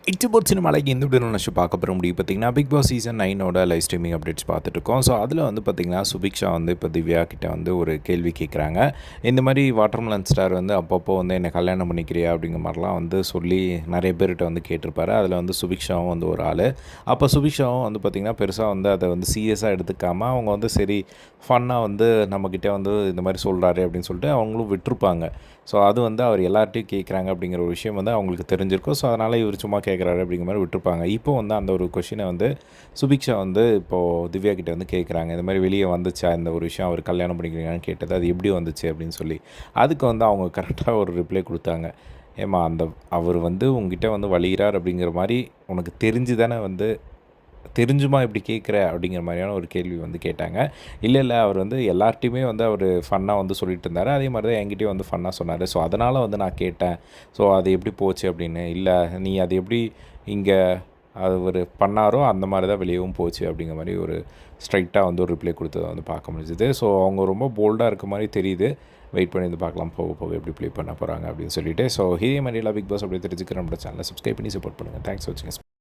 It's about சினிமாலைக்கு இந்த video நினச்சி பார்க்க போகிற முடியும் பார்த்திங்கன்னா Bigg Boss season 9 live streaming updates பார்த்துட்ருக்கோம். ஸோ அதில் வந்து பார்த்திங்கன்னா சுபிக்ஷா வந்து இப்போ திவ்யா கிட்ட வந்து ஒரு கேள்வி கேட்குறாங்க. இந்த மாதிரி வாட்டர்மெலன் ஸ்டார் வந்து அப்பப்போ வந்து என்னை கல்யாணம் பண்ணிக்கிறியா அப்படிங்கிற மாதிரிலாம் வந்து சொல்லி நிறைய பேர்கிட்ட வந்து கேட்டிருப்பாரு. அதில் வந்து சுபிக்ஷாவும் வந்து ஒரு ஆள். அப்போ சுபிக்ஷாவும் வந்து பார்த்திங்கன்னா பெருசாக வந்து அதை வந்து சீரியஸாக எடுத்துக்காமல் அவங்க வந்து சரி ஃபன்னாக வந்து நம்மக்கிட்ட வந்து இந்த மாதிரி சொல்கிறாரு அப்படின்னு சொல்லிட்டு அவங்களும் விட்டுருப்பாங்க. ஸோ அது வந்து அவர் எல்லார்ட்டையும் கேட்குறாங்க அப்படிங்கிற ஒரு விஷயம் வந்து அவங்களுக்கு தெரிஞ்சிருக்கும். ஸோ அதனால் இவர் சும்மா கேட்குறாரு அப்படிங்கிற மாதிரி விட்டுருப்பாங்க. இப்போ வந்து அந்த ஒரு கொஷினை வந்து சுபிக்ஷா வந்து இப்போது திவ்யா கிட்டே வந்து கேட்குறாங்க. இந்த மாதிரி வெளியே வந்துச்சா இந்த ஒரு விஷயம், அவர் கல்யாணம் பண்ணிக்கிறீங்கன்னு கேட்டது, அது எப்படி வந்துச்சு அப்படின்னு சொல்லி. அதுக்கு வந்து அவங்க கரெக்டாக ஒரு ரிப்ளை கொடுத்தாங்க. ஏம்மா அந்த அவர் வந்து உங்ககிட்ட வந்து வழிகிறார் அப்படிங்கிற மாதிரி உனக்கு தெரிஞ்சு தானே வந்து தெரிஞ்சுமா இப்படி கேட்குற அப்படிங்கிற மாதிரியான ஒரு கேள்வி வந்து கேட்டாங்க. இல்லை அவர் வந்து எல்லார்ட்டையுமே வந்து அவர் ஃபன்னாக வந்து சொல்லிட்டு இருந்தார். அதே மாதிரி தான் என்கிட்டயும் வந்து ஃபன்னாக சொன்னார். ஸோ அதனால் வந்து நான் கேட்டேன். ஸோ அது எப்படி போச்சு அப்படின்னு. இல்லை நீ அது எப்படி இங்கே அவர் பண்ணாரோ அந்த மாதிரி தான் வெளியவும் போச்சு அப்படிங்கிற மாதிரி ஒரு ஸ்ட்ரைட்டாக வந்து ஒரு ரிப்ளை கொடுத்ததை வந்து பார்க்க முடிஞ்சுது. ஸோ அவங்க ரொம்ப போல்டாக இருக்க மாதிரி தெரியுது. வெயிட் பண்ணி வந்து பார்க்கலாம் போக போக எப்படி ப்ளே பண்ண போகிறாங்க அப்படின்னு சொல்லிட்டு. ஸோ இதே மாதிரிலாம் பிக் பாஸ் அப்படி தெரிஞ்சுக்கிற நம்ம சேனலை சப்ஸ்கிரைப் பண்ணி சப்போர்ட் பண்ணுங்கள். தேங்க்ஸ் ஃபார் வாட்சிங்.